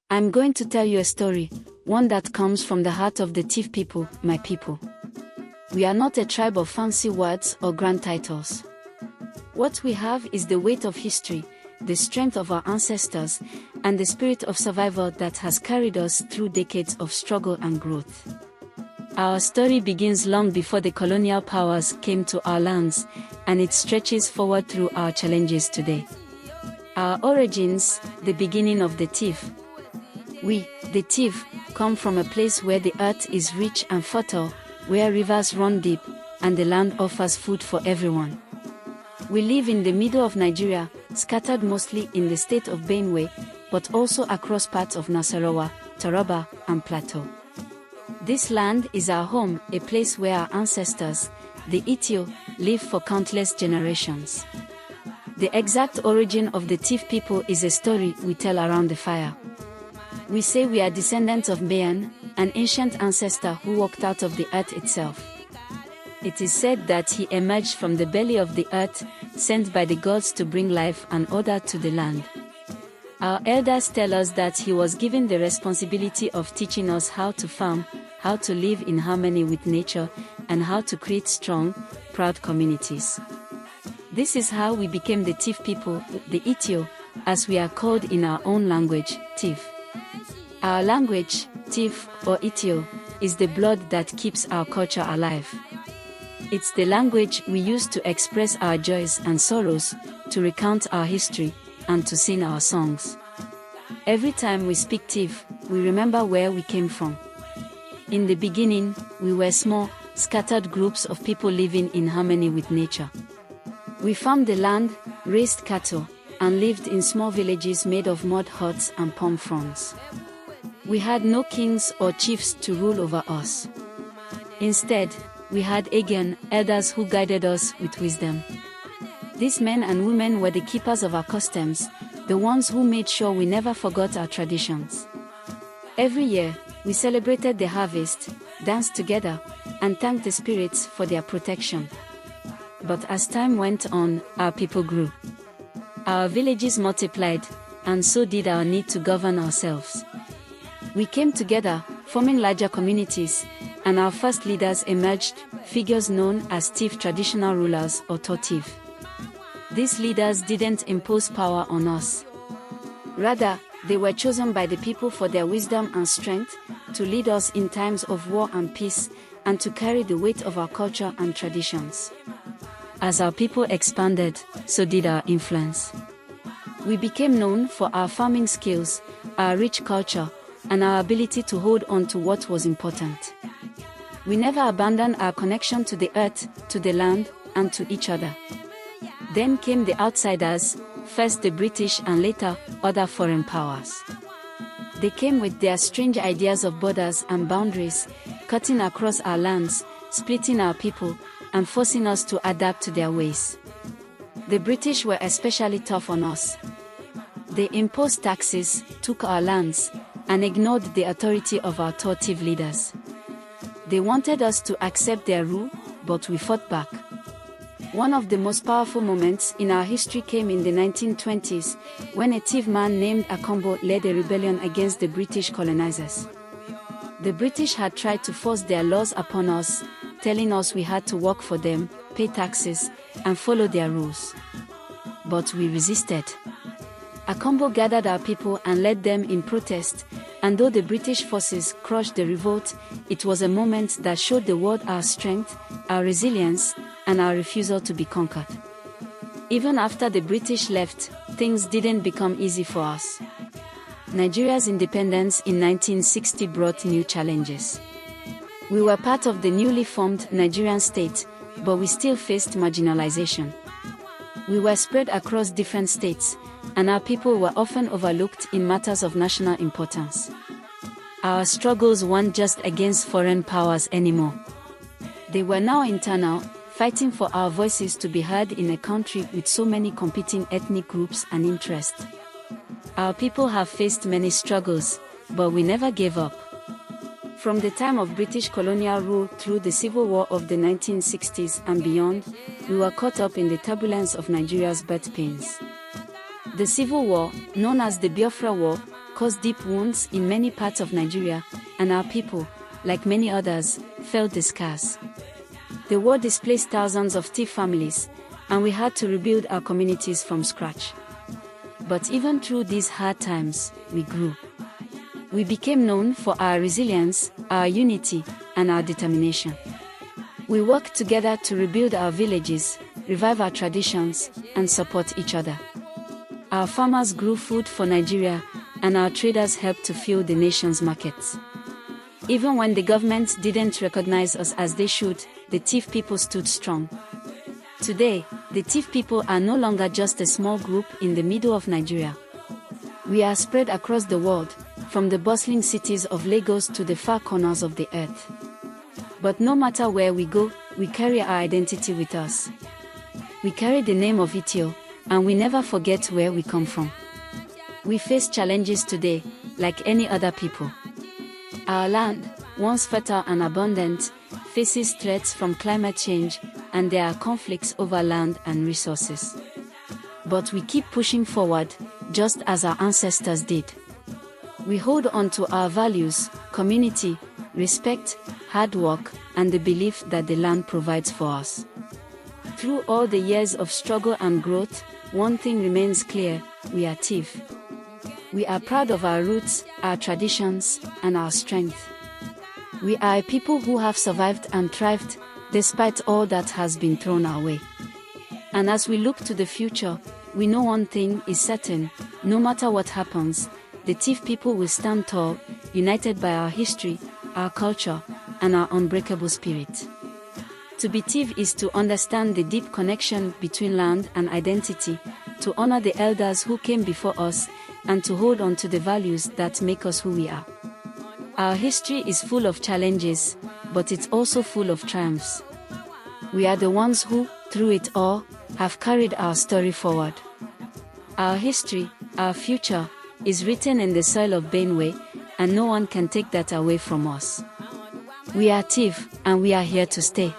I'm going to tell you a story, one that comes from the heart of the Tiv people, my people. We are not a tribe of fancy words or grand titles. What we have is the weight of history, the strength of our ancestors, and the spirit of survival that has carried us through decades of struggle and growth. Our story begins long before the colonial powers came to our lands, and it stretches forward through our challenges today. Our origins, the beginning of the Tiv. We, the Tiv, come from a place where the earth is rich and fertile, where rivers run deep, and the land offers food for everyone. We live in the middle of Nigeria, scattered mostly in the state of Benue, but also across parts of Nasarawa, Taraba, and Plateau. This land is our home, a place where our ancestors, the Itio, lived for countless generations. The exact origin of the Tiv people is a story we tell around the fire. We say we are descendants of Mayan, an ancient ancestor who walked out of the earth itself. It is said that he emerged from the belly of the earth, sent by the gods to bring life and order to the land. Our elders tell us that he was given the responsibility of teaching us how to farm, how to live in harmony with nature, and how to create strong, proud communities. This is how we became the Tiv people, the Itio, as we are called in our own language, Tiv. Our language, Tiv or Itio, is the blood that keeps our culture alive. It's the language we use to express our joys and sorrows, to recount our history, and to sing our songs. Every time we speak Tiv, we remember where we came from. In the beginning, we were small, scattered groups of people living in harmony with nature. We farmed the land, raised cattle, and lived in small villages made of mud huts and palm fronds. We had no kings or chiefs to rule over us. Instead, we had Agan, elders who guided us with wisdom. These men and women were the keepers of our customs, the ones who made sure we never forgot our traditions. Every year, we celebrated the harvest, danced together, and thanked the spirits for their protection. But as time went on, our people grew. Our villages multiplied, and so did our need to govern ourselves. We came together, forming larger communities, and our first leaders emerged, figures known as Tiv traditional rulers or Totiv. These leaders didn't impose power on us. Rather, they were chosen by the people for their wisdom and strength, to lead us in times of war and peace, and to carry the weight of our culture and traditions. As our people expanded, so did our influence. We became known for our farming skills, our rich culture, and our ability to hold on to what was important. We never abandoned our connection to the earth, to the land, and to each other. Then came the outsiders, first the British and later, other foreign powers. They came with their strange ideas of borders and boundaries, cutting across our lands, splitting our people, and forcing us to adapt to their ways. The British were especially tough on us. They imposed taxes, took our lands, and ignored the authority of our Totiv leaders. They wanted us to accept their rule, but we fought back. One of the most powerful moments in our history came in the 1920s, when a Tiv man named Akombo led a rebellion against the British colonizers. The British had tried to force their laws upon us, telling us we had to work for them, pay taxes, and follow their rules. But we resisted. Akombo gathered our people and led them in protest, and though the British forces crushed the revolt, it was a moment that showed the world our strength, our resilience, and our refusal to be conquered. Even after the British left, things didn't become easy for us. Nigeria's independence in 1960 brought new challenges. We were part of the newly formed Nigerian state, but we still faced marginalization. We were spread across different states, and our people were often overlooked in matters of national importance. Our struggles weren't just against foreign powers anymore. They were now internal, fighting for our voices to be heard in a country with so many competing ethnic groups and interests. Our people have faced many struggles, but we never gave up. From the time of British colonial rule through the Civil War of the 1960s and beyond, we were caught up in the turbulence of Nigeria's birth pains. The Civil War, known as the Biafra War, caused deep wounds in many parts of Nigeria, and our people, like many others, felt the scars. The war displaced thousands of thief families, and we had to rebuild our communities from scratch. But even through these hard times, we grew. We became known for our resilience, our unity, and our determination. We worked together to rebuild our villages, revive our traditions, and support each other. Our farmers grew food for Nigeria, and our traders helped to fuel the nation's markets. Even when the government didn't recognize us as they should, the thief people stood strong. Today, the thief people are no longer just a small group in the middle of Nigeria. We are spread across the world, from the bustling cities of Lagos to the far corners of the earth. But no matter where we go, we carry our identity with us. We carry the name of Itio, and we never forget where we come from. We face challenges today, like any other people. Our land, once fertile and abundant, faces threats from climate change, and there are conflicts over land and resources. But we keep pushing forward, just as our ancestors did. We hold on to our values, community, respect, hard work, and the belief that the land provides for us. Through all the years of struggle and growth, one thing remains clear: we are TIF. We are proud of our roots, our traditions, and our strength. We are a people who have survived and thrived, despite all that has been thrown our way. And as we look to the future, we know one thing is certain: no matter what happens, the TIF people will stand tall, united by our history, our culture, and our unbreakable spirit. To be TIF is to understand the deep connection between land and identity, to honor the elders who came before us, and to hold on to the values that make us who we are. Our history is full of challenges, but it's also full of triumphs. We are the ones who, through it all, have carried our story forward. Our history, our future, is written in the soil of Benue, and no one can take that away from us. We are TIF, and we are here to stay.